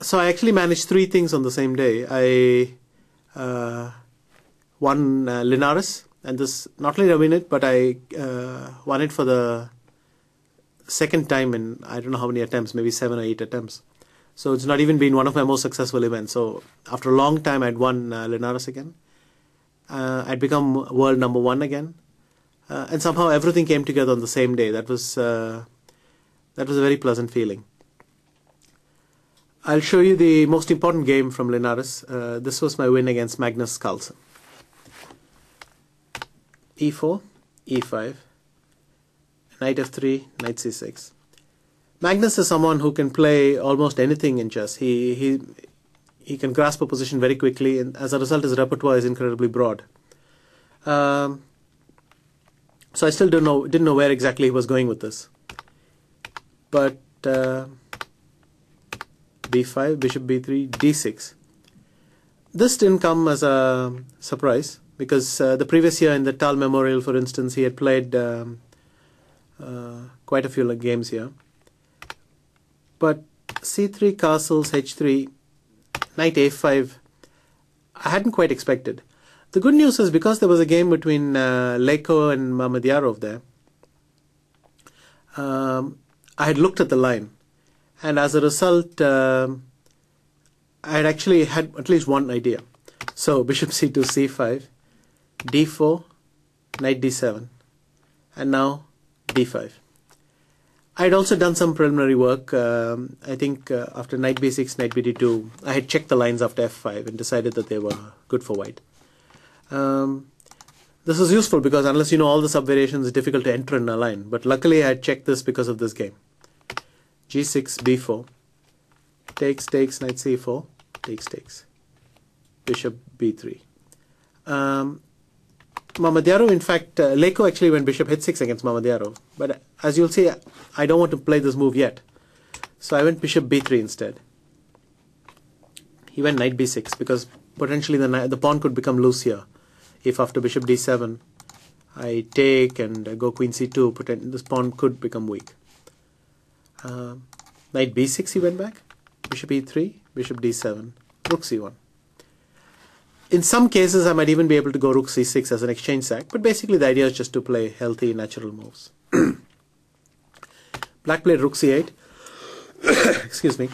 So I actually managed three things on the same day. I won Linares, and this not only did I win it, but I won it for the second time in I don't know how many attempts, maybe 7 or 8 attempts. So it's not even been one of my most successful events. So after a long time, I'd won Linares again. I'd become world #1 again, and somehow everything came together on the same day. That was a very pleasant feeling. I'll show you the most important game from Linares. This was my win against Magnus Carlsen. E4, E5, Knight F3, Knight C6. Magnus is someone who can play almost anything in chess. He can grasp a position very quickly, and as a result, his repertoire is incredibly broad. So I still didn't know where exactly he was going with this. But B5, Bishop B3, D6. This didn't come as a surprise because the previous year in the Tal Memorial, for instance, he had played quite a few games here. But C3, castles, H3, Knight A5, I hadn't quite expected. The good news is because there was a game between Leko and Mamedyarov there, I had looked at the line, and as a result, I had actually had at least one idea. So Bishop C2, C5, D4, Knight D7, and now D5. I had also done some preliminary work. I think after Knight B6, Knight BD2, I had checked the lines after F5 and decided that they were good for white. This is useful because unless you know all the sub-variations, it's difficult to enter in a line. But luckily I had checked this because of this game. G6, B4, takes, takes, Knight C4, takes, takes, Bishop B3. Mamedyarov, in fact, Leko actually went Bishop H6 against Mamedyarov. But as you'll see, I don't want to play this move yet. So I went Bishop B3 instead. He went Knight B6 because potentially the pawn could become loose here. If after Bishop D7 I take and go Queen C2, this pawn could become weak. Knight B6 he went back, Bishop E3, Bishop D7, Rook C1. In some cases I might even be able to go Rook C6 as an exchange sack, but basically the idea is just to play healthy natural moves. Black played Rook C8. Excuse me.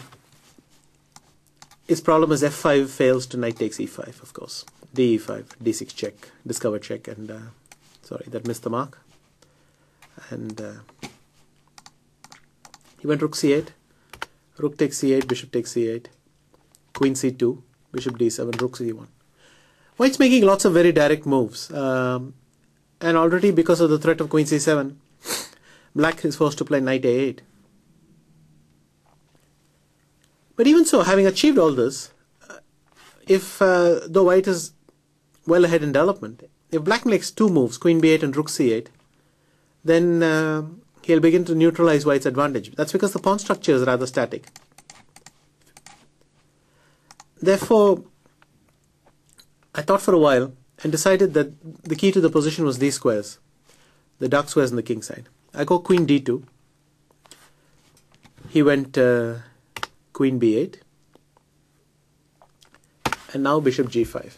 His problem is F5 fails to Knight takes E5, of course. D5, D6 check, discover check, and sorry, that missed the mark. And he went Rook C8, Rook takes C8, Bishop takes C8, Queen C2, Bishop D7, Rook C1. White's making lots of very direct moves, and already because of the threat of Queen C7, Black is forced to play Knight A8. But even so, having achieved all this, if though White is well ahead in development, if Black makes two moves, Queen B8 and Rook C8, then he'll begin to neutralize White's advantage. That's because the pawn structure is rather static. Therefore, I thought for a while and decided that the key to the position was these squares, the dark squares on the king side. I go Queen D2. He went Queen B8. And now Bishop G5.